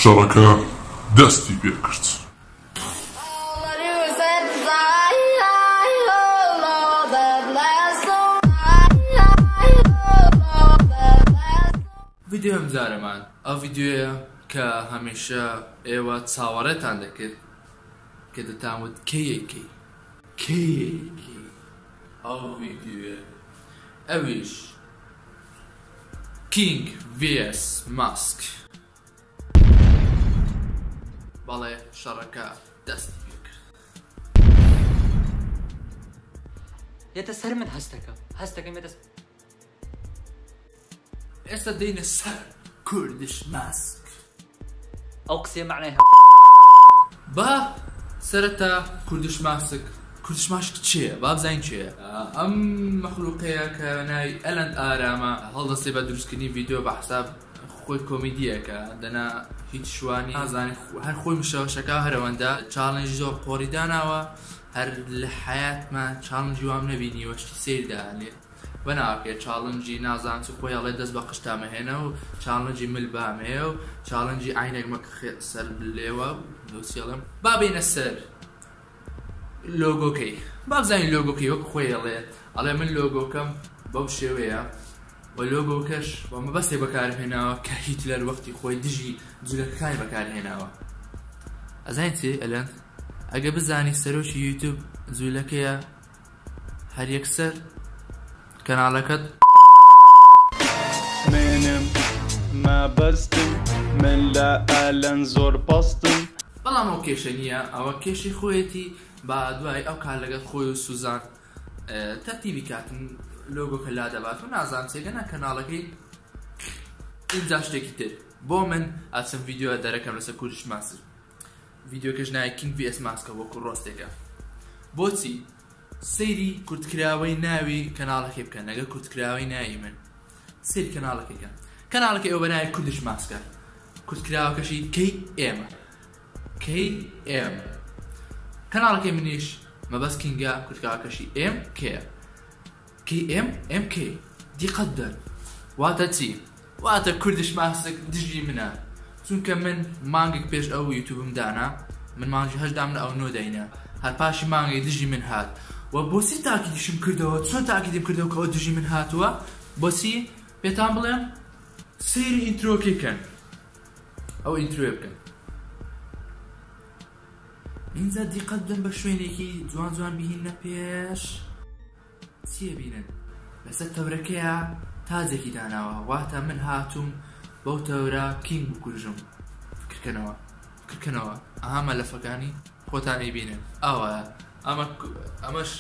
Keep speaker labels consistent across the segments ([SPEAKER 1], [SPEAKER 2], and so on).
[SPEAKER 1] شەڕەکە دەستی پێکرد.
[SPEAKER 2] ڤیدیۆ ئەم جارەمان ئەو ڤیدیۆیە کە هەمیشە ئێوە چاوەڕێتان دەکرد کە دەتانوت کەیەکی ئەو ڤیدیۆیە ئەویش کینگ vs ماسک. بەڵێ شەڕەکە دەستی پێکرد.
[SPEAKER 3] یێتە سەر من هەستەکەم یێتە
[SPEAKER 2] ئێستا دەینە سەر کوردش ماسک.
[SPEAKER 3] ئەو قسێ معنای
[SPEAKER 2] با سەرەتا کوردش ماسک چییە؟ با بزانین چییە؟ ئەم مەخلوقەیە کە ناوی ئەلەند ئارامە هەڵدەستێ بە دروستکردنی ڤیدیۆ بە حساب خۆی کۆمیدیەکە دەنا هیچ شوانی نازانێ هەر خۆی مشەوەشەکە هەرەوەندە چاڵنجی زۆر قۆڕی داناوە هەر لە حەیاتمان چاڵنجی وام نەبینی وەشتی سێردانێ بەناکێ چاڵنجی نازان چ خۆی هەڵێ دەست بە قشتامە هێنە و چاڵنجی ملبامەیە و چاڵنجی عینێکمە سەر بلێوە دۆسیڵم با بینە سەر لۆگۆکەی با بزانین لۆگۆکەی وەک خۆی ئەڵێ من لۆگۆکەم بەو شێوەیە و لۆگۆکەش بۆ مەبەستێ بەکارهێناوە کە هیتلەر وەختی خۆی دژی جوولەکەکانی بەکارهێناوە. ئەزانین چێ ئەلەند ئەگە بزانی سەرۆکی یوتیوب جوولەکەیە هەر یەکسەر کەناڵەکەت
[SPEAKER 4] منم ما بەستم من لە ئەلەن زۆر بەستم.
[SPEAKER 2] بەڵام ئەو کێشە نییە ئەوە کێشی خۆیەتی با دوای ئەو کار لەگەڵ خۆی و سوزان تەرتیبی کاتن لۆگۆکە لا دەبات و نازان چێگەنە کەناڵەکەی اینجا شتێکی تر بۆ من ئاچم ڤیدیۆ دەرەکەم لەسەر کوردش ماسک. ڤیدیۆکەش ناوی کینگ vs ماسکە وەکو ڕۆستێکە. بۆچی سەیری کورتکراوەی ناوی کەناڵەکەی بکەن ئەگە کورتکراوەی ناوی من سەیری کەناڵەکەیکە. کەناڵەکەی ئەوە بەناوی کوردش ماسکە. کورتکراوەکەشی KM کەناڵەکەی منیش مەبەست کینگە کورتکراوەکەشی MK دیقەت دەر واتە چی؟ واتە کوردش ماسک دژی منە چونکە من مانگێک پێش ئەو یوتیوبم دانا من مانگی هەشدا من ئەو نۆ دەینە هەر پاشی مانگی دژی من هات و بۆچی تاکیدیشم کردەوە چۆن تاکیدیم کردەوە کە ئەو دژی من هاتووە بۆچی پێتان بڵێم سەیری ئینترۆکەی بکەن ئەو ئینترۆ بکەن. اینجا دیقەت بدەن بە شوێنێکی جوان بهینە پێش چیە بینن لەسەر تەورەکەیە تاجێکی داناوە واتە من هاتووم بەو تەورە کینگ بکوژم فکرکەنەوە ئەها مەلەفەکانی خۆتان ئەیبینن ئەوە ئەمەش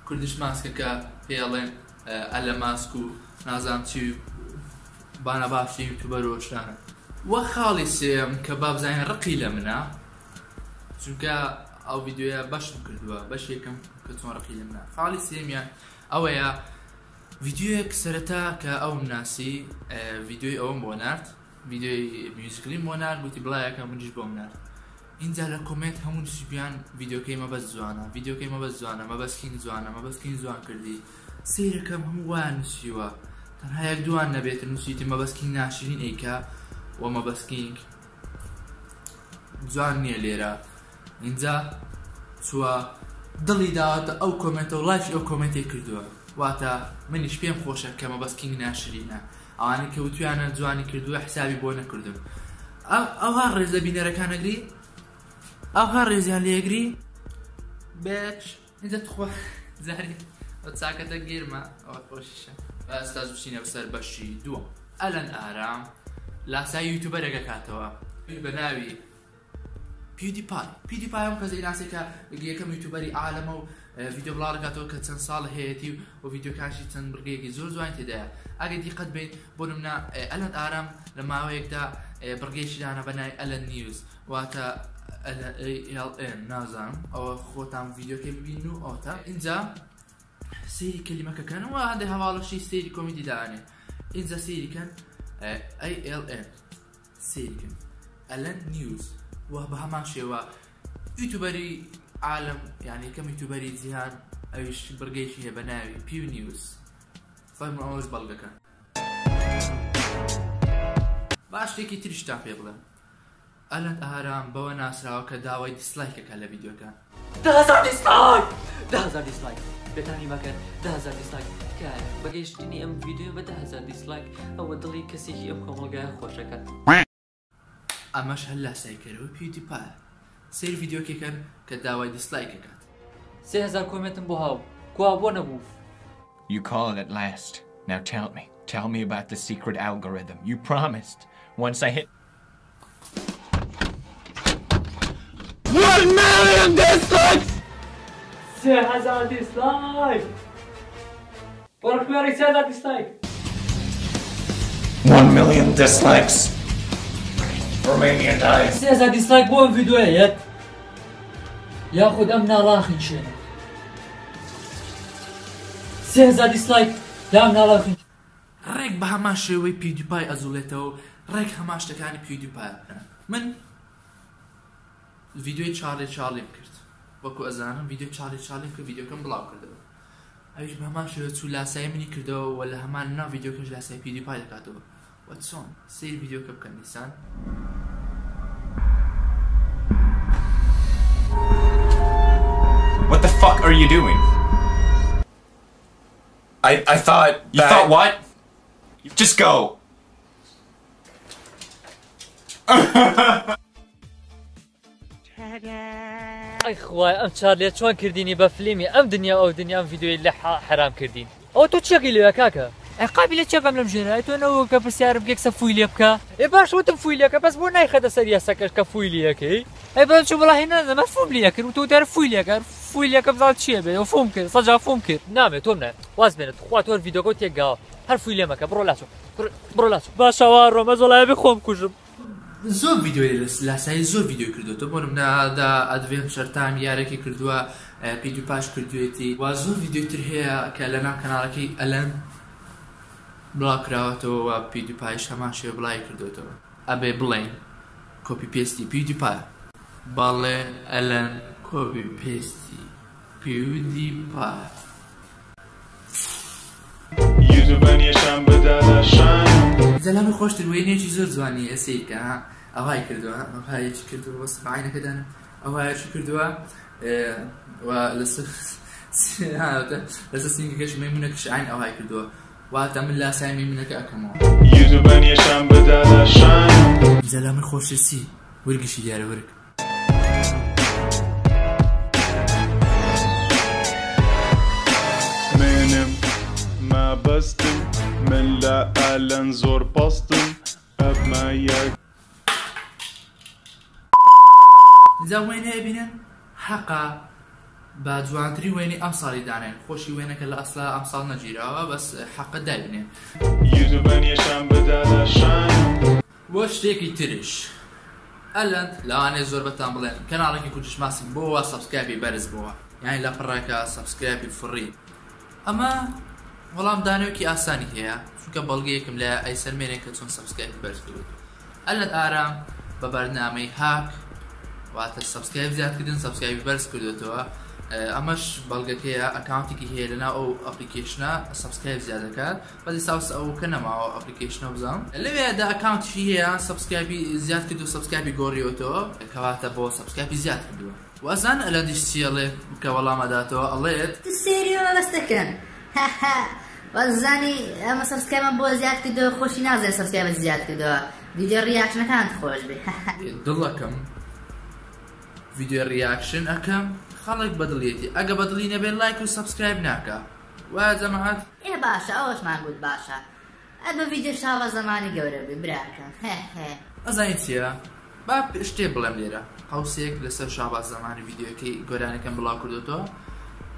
[SPEAKER 2] کوردش ماسکەکە پێڵێن ئەلە ماسک و نازام چی بانە باشی یوتیوبەر ڕۆشتانە. وە خاڵی سێم کە با بزانین ڕقی لە منە چونکە ئەو ڤیدیۆیە بەشم کردووە بەش یەکەم کە چۆن ڕقی لە منە. خاڵی سێمیان ئەوەیە ڤیدیۆیەک سەرەتا کە ئەوم ناسی ڤیدیۆی ئەوم بۆ نارد ڤیدیۆی میوزیکلیم بۆ نارد گوتی بڵایەکە منیش بۆم نارد. اینجا لە کۆمنت هەموو نووسیبیان ڤیدیۆکەی مەبەست جوانە مەبەستکین جوان کردی سیرەکەم هەموو وایان نووسیوە تەنها یەک دوان نەبێت نووسیتی مەبەستکین ناشرین ئەیکا و مەبەستکینگ جوان نییە لێرە. اینجا چووە دڵی داواتە ئەو کۆمنتە و لایفی ئەو کۆمنتی کردووە واتە منیش پێم خۆشە کە مەبەستکینگ ناشرینە ئەوانەی کە وتویانە جوانی کردووە حسابی بۆ نەکردم. ئەوها ڕێزە بینەرەکان ئەگری ئەوها ڕێزیان لێگری بێچ اینجا تخوا زاری ئەو چاکەتە گێرمە ئەوە خۆشیشە. ئێستا بچینە بەسەر بەشی دووەم. ئەلەن ئارام لاسای یوتیوبەرێکە کاتەوە بە ناوی پیودیپای ئەم کەسەی ناسێکە یەکەم یوتیوبەری عالەمە و ڤیدیۆ بڵاو دەکاتەوە کە چەند ساڵ هەیەتی و ڤیدیۆکانشی چەند بڕگەیەکی زۆر جوان تێدایە. ئەگەر دیقەت بێت بۆ نمونە ئەلەن ئارام لە ماوەیەکدا بڕگەیەکی دانا بە ناوی ئەلەن نیوز واتە ALN نازانم ئەوە خۆتان ڤیدیۆکەی ببین و ئەوتە اینجا سەیری کەلیمەکەکەنەوە هەندێک هەواڵەشی سەیری کۆمیدی داوانێ. اینجا سەیریکەن ALN سەیریکەن ئەلەن نیوز و بە هەمان شێوە یوتیوبەری عالم یعنی کەم یوتیوبەری جیهان ئەویش بڕگەیەکی هەیە بە ناوی پیو نیوز فەرمو ئەوەش بەڵگەکە. باش شتێکی تریشتان پێ بڵێم ئەلەن ئارام بەوە ناسراوە کە داوای دیسلایکەکە لە ڤیدیۆکە.
[SPEAKER 3] 10,000 دیسلایک 10,000 دیسلایک بێتانی مەکەن 10,000 دیسلایک کە بەگەیشتنی ئەم ڤیدیۆ بە 10,000 دیسلایک ئەوە دڵی کەسێکی ئەم کۆمەڵگایە خۆشەکەن.
[SPEAKER 2] ئەمەش هەر لاسایکەرەوە پیوتیپایە سیر ڤیدیۆکێکەن کە داوای دیسلایکەکات.
[SPEAKER 3] 3,000 کۆمنتم بۆ هاو کوا بۆ نەبوو.
[SPEAKER 5] You called at last. Now tell me about the secret algorithm. You promised. Once I hit 1 million dislikes!
[SPEAKER 3] 3,000 دیسلایک بۆرە خوێڕی 3,000 دیسلایک
[SPEAKER 5] 1 million dislikes. Romania dies.
[SPEAKER 3] 3,000 دیسلایک بۆ ئەم ڤیدیۆیە یەت یاخود ئەم ناڵاخین شوێنە 3,000 دیسلایک لام ناڵاخین
[SPEAKER 2] ڕێک بە هەمان شێوەی پیوتیپای ئەزوڵێتەوە ڕێک هەمان شتەکانی پیوتیپایە. من ڤیدیۆی چاڵێم کرد وەکو ئەزانم ڤیدیۆ چاڵێم کرد ڤیدیۆکەم بڵاو کردەوە ئەویش بە هەمان شێوە چوو لاسایی منی کردەوە و لە هەمان ناو ڤیدیۆکەش لاسایی پیوتیپای دەکاتەوە وە چۆن سیر ڤیدیۆکە بکەن نیسان.
[SPEAKER 5] What the fuck are you doing? I thought You thought what? Just go.
[SPEAKER 3] ئەی خوای ئەم چارلێ چۆن کردینی بە فلیمی ئەم دنیا ئەو دنیا ئەم ڤیدیۆی لە حرام کردین. ئەو تۆ چێکی لێوە کاکە؟ ئەی قابلە چێکم لەم ژێرە تۆ نەوە کە پرسیارم بکە کەسە فوی لێ بکە. ئێ باش وتم فوی لێکە بەس بۆ نایخەتە سەر یاسەکەش کە فوی لێەکەی. ئەی بەڵام چوو وەڵاهی نەدەمە فوم لێ کرد و تۆ دەر فوی لێکە فوی لێکە بزان چییە بێ فوم کرد سەجا فوم کرد نامێت تۆم نە واز بێنێت خوا تۆ ڤیدیۆکە تێکگاوە هەر فوی لێ مەکە بڕۆ لاچۆ باشەوا ڕۆمە زۆڵایە بێ خۆم کوژم.
[SPEAKER 2] زۆر ڤیدیۆی لاسایی زۆر ڤیدیۆ کردوتە بۆ نمونەدا ئەدڤێن شەرتام یارێکی کردووە پیدوپاش کردوێتی وا زۆر ڤیدیۆتر هەیە کە لە ناو کەناڵەکەی ئەلەن بڵاوکراوەتەوە و پیدوپایش هەمان شێوە بڵای کردوێتەوە ئەبێ بڵێن کۆپی پێستی پیدوپایە باڵێ ئەلەن کۆپی پێستی پیدوپایە.
[SPEAKER 4] یوتیوبەنیەشان بەدا لە شان
[SPEAKER 2] زەلامی خۆشتر وێنێکی زۆر جوانی ئەسەیکە ئەوای کردووە ئەوهایەکی کردووە بەس بەعینەکەدانم ئەوهایەکی کردووە لەسەر سینگەکەش مەیمونەکەش عین ئەوهای کردووە واتە من لاسای مەیمونەکە ئەکەمەوە.
[SPEAKER 4] یوتیوبەنیەشان بەدا لە شان
[SPEAKER 2] زەلامی خۆشترسی وەرگشی دیارە وەرگ.
[SPEAKER 4] منم ما بەستم من لە ئەلەن زۆر پەستم ئەبمە یەک
[SPEAKER 2] جا وێنەیە بینن حەقا بە جوانتری وێنەی ئەم ساڵی دانێن خۆشی وێنەکە لە ئەسڵا ئەم ساڵ نەگیراوە بەس حەقە دابینێن.
[SPEAKER 4] یوتیوبەنیەشان بەدا لە شان
[SPEAKER 2] بۆ شتێکی ترش ئەلەن لەوانەیە زۆر بەتان بڵێن کەناڵێکی کوردیش ماسم بۆوە سەبسکرایبی بەرز بووە یانی لە پڕێکە سەبسکرایبی فڕی ئەمە وەڵام دانەوەکی ئاسانی هەیە چونکە بەڵگەیەکم لە ئەیسەرمێنێک کە چۆن سەبسکرایبی بەرز بووت. ئەلەن ئارام بە بەرنامەی هاک واتە سەبسکرایب زیادکردن سەبسکرایبی بەرز کردوێتەوە ئەمەش بەڵگەکەیە ئەکاونتێکی هەیە لەناو ئەو ئەپلیکیشنە سەبسکرایب زیاد دەکات بەڵی ساوس ئەو کە نەماوە ئەپلیکیشنە بزانم لەوێدا ئەکاونتشی هەیە سەبسکرایبی زیاد کرد و سەبسکرایبی گۆڕیوەتەوە کەواتە بۆ سەبسکرایبی زیاد کردووە. وازان ئەلەندیش چیەڵێ کە وەڵامەداتەوە ئەڵێت
[SPEAKER 6] سێریۆ بەستەکەن وەزانی ئەمە سەبسکرایبم بۆ زیاد کردەوە خۆشی نازێت سەبسکرایب زیاد کردەوە ڤیدیۆ ڕیاکشنەکانت خۆش بێ
[SPEAKER 2] دڵەکەم ڤیدیۆ ڕیاکشن ئەەکەم خەڵک بەدڵێتی ئەگە بەدڵی نەبێت لایک و سەبسکرایب ناکە وایە جەماعەت
[SPEAKER 6] ئێ باشە ئەوەشمان گوت باشە ئەبە ڤیدیۆ شاوە زەمانی گەورە بێ براکەم
[SPEAKER 2] ئەزانیت چییە؟ با شتێ بڵێم لێرە هەوسێک لەسەر شاباز زەمانی ڤیدیۆکەی گۆرانەکەم بڵاو کردوتەوە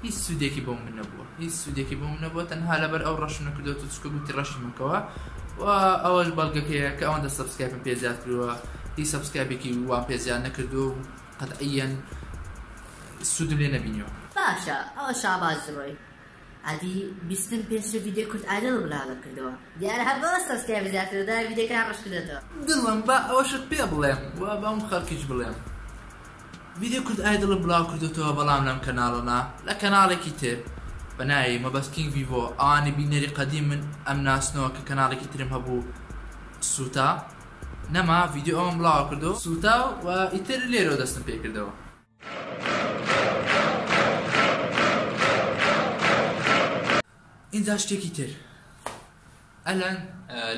[SPEAKER 2] هیچ سوودێکی بۆ من نەبووە هیچ سوودێکی بۆ من نەبووە تەنها لەبەر ئەو ڕەشنە کردوتە چکە گوتی ڕەشی منکەوە و ئەوەش بەڵگەکەیە کە ئەوەندە سەبسکرایبم پێ زیاد کردووە هیچ سەبسکرایبێکی وا پێ زیاد نەکردو و قەتعیەن سوودم لێ نەبینیەوە.
[SPEAKER 6] باشە ئەوە شاباز ڕۆی ئەدی بیستم پێش ڤیدیۆ کورد ئایدڵ بڵاو کردەوە دیارە هەر بەوە سەبسکرایب زیاد کردەوە ڤیدیۆکان ڕەش کردێتەوە.
[SPEAKER 2] دڵم با ئەوەشت پێ بڵێم و بەم خەڵکیش بڵێم ڤیدیۆ کورد ئایدڵ بڵاو کردوتەوە بەڵام لەم کەناڵەنا لە کەناڵێکی تر بەناوی مەبەستکینگ ڤیڤۆ ئەوانی بینەری قەدیم من ئەم ناسنەوە کە کەناڵێکی ترم هەبوو سوتا نەما ڤیدیۆ ئەوم بڵاو کردو سوتاو و ئیتر لێرەوە دەستم پێ کردەوە. اینجا شتێکی تر ئەلەن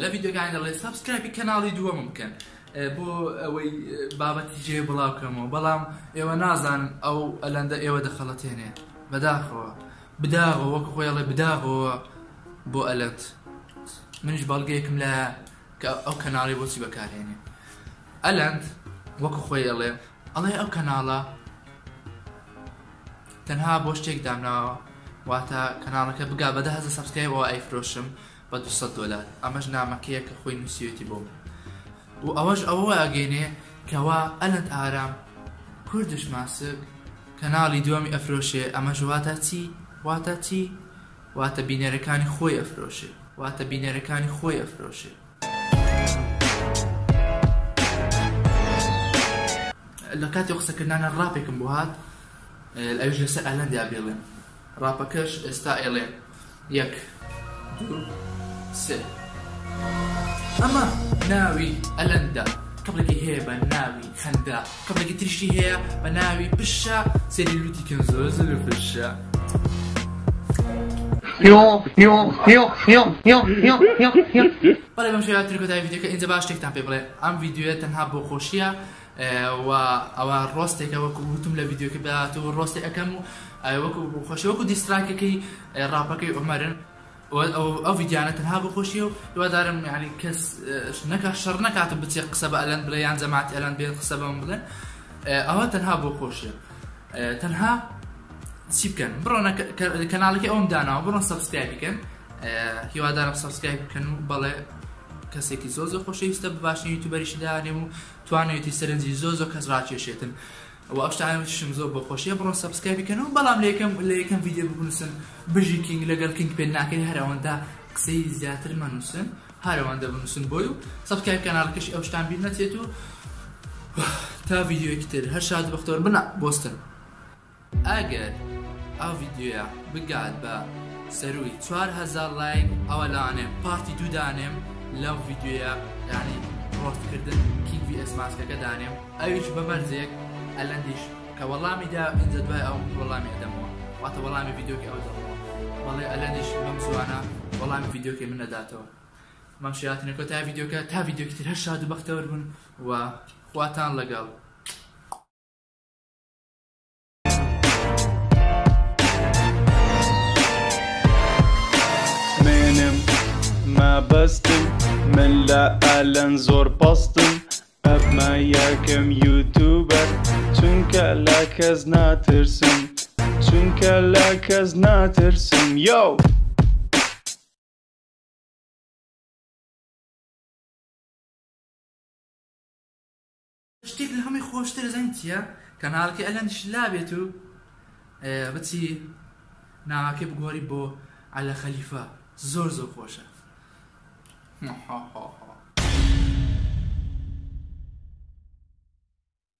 [SPEAKER 2] لە ڤیدیۆکانی دەڵێ سابسکرایبی کەناڵی دووەمم بکەن بۆ ئەوەی بابەتی جێ بڵاو بکەمەوە، بەڵام ئێوە نازانن ئەو ئەلەندە ئێوە دەخەڵەتێنێ بەداخەوە بداغەوە وەکو خۆی ئەڵێ بداغەوە بۆ ئەلەند. منیش بەڵگەیەکم لە کە ئەو کەناڵی بۆچی بەکارهێنێ. ئەلەند وەکو خۆی ئەڵێ ئەو کەناڵە تەنها بۆ شتێک دامناوە، واتە کەناڵەکە بگا بە 10,000 سابسکرایبەوە ئەیفرۆشم بە $200. ئەمەش نامەکەیە کە خۆی نووسیوێتی بۆم و ئەوەش ئەوە ئەگەینێ کەوا ئەلەند ئارام کوردش ماسک کەناڵی دووەمی ئەفرۆشێ. ئەمەش واتە چی؟ واتە چی؟ واتە بینەرەکانی خۆی ئەفرۆشێ، واتە بینەرەکانی خۆی ئەفرۆشێ. لە کاتی قسەکردانە ڕاپێکم بۆ هات ئەوش لەسەر ئەلەندیا بێڵێن. ڕاپەکەش ئێستا ئێڵێ 1 2 3 ئەمە ناوی ئەلەندە، کەپڵێکی هەیە بە ناوی خەندا، کەپڵێکی تریشی هەیە بە ناوی پشە سێری لوتی کەم زۆر زۆر پشە. بەڵێ بەم شێوەیە تریکۆتای ڤیدیۆکە اینجا باش شتێکتان پێ بڵێ ئەم ڤیدیۆیە تەنها بۆ خۆشیە و ئەوە ڕۆستێکە وەکو وتم لە ڤیدیۆکە بەهاتوو ڕۆستی ئەەکەم و وەکو خۆشی وەکو دیستراکەکەی ڕاپەکەی عومەرن ئەو ڤیدیۆانە تەنها بۆ خۆشیە و هیوادارم یعنی کەس شەڕ نەکاتم بچێ قسە بە ئەلەند بڵێ یان جەماعەتی ئەلەند بێن قسە بەم بڵێن. ئەوە تەنها بۆ خۆشیە. تەنها چی بکەن بڕۆن کەناڵەکەی ئەوم داناوە بڕۆن سابسکرایب بکەن، هیوادارم سابسکرایب بکەن و بەڵێ کەسێکی زۆر خۆشەویستە بباشن یوتیوبەریشی دانێم و توانێتی سەرنجی زۆر کەس ڕاکێشێتن و ئەو شتانشم زۆر بۆ خۆشیە. بڕۆن سابسکرایب بکەن و بەڵام لە یەکەم ڤیدیۆ بنووسن بژی کینگ لەگەڵ کینگ پێ ناکەین هەر ئەوەندا قسەی زیاتر مەنووسن، هەر ئەوەندە بنووسن بۆی و سابسکرایب کەناڵەکەش ئەو شتان بیر نەچێت و تا ڤیدیۆیەکی تر هەر شاد بەختەوەر بنا بۆستن. ئەگەر ئەو ڤیدیۆیە بگات بە سەروی 4,000 لایک ئەوە لاانێم پارتی 2 دانێم لەو ڤیدیۆیە، یعنی ڕۆستکردن کینگ VS ماسکەکە دانێم. ئەویش بەمەرزێک ئەلەندیش کە وەڵامیدا ئینجا دوای ئەو وەڵامی ئەدەمەوە، واتە وەڵامی ڤیدیۆکی ئەو دەمەوە. بەڵێ ئەلەندیش بەم زوانە وەڵامی ڤیدیۆکەی من نەداتەوە. مەم شێعاتنەکە تا ڤیدیۆکە تا ڤیدیۆکی تر هەر شاد و بەختەوەر بوون و خواتان لەگەڵ.
[SPEAKER 4] ما بستم من لا ئەلەن زۆر پەستم ئەبمە یەکەم یوتوبەر چونکە لە کەس ناترسم، چونکە لە کەس ناترسم. یۆ
[SPEAKER 2] شتێک لە هەمووی خۆشتر زەنگ چییە؟ کەناڵەکەی ئەلەندش لابێت و بچی ناوەکەی بگۆڕی بۆ عەلە خەلیفە زۆر خۆشە.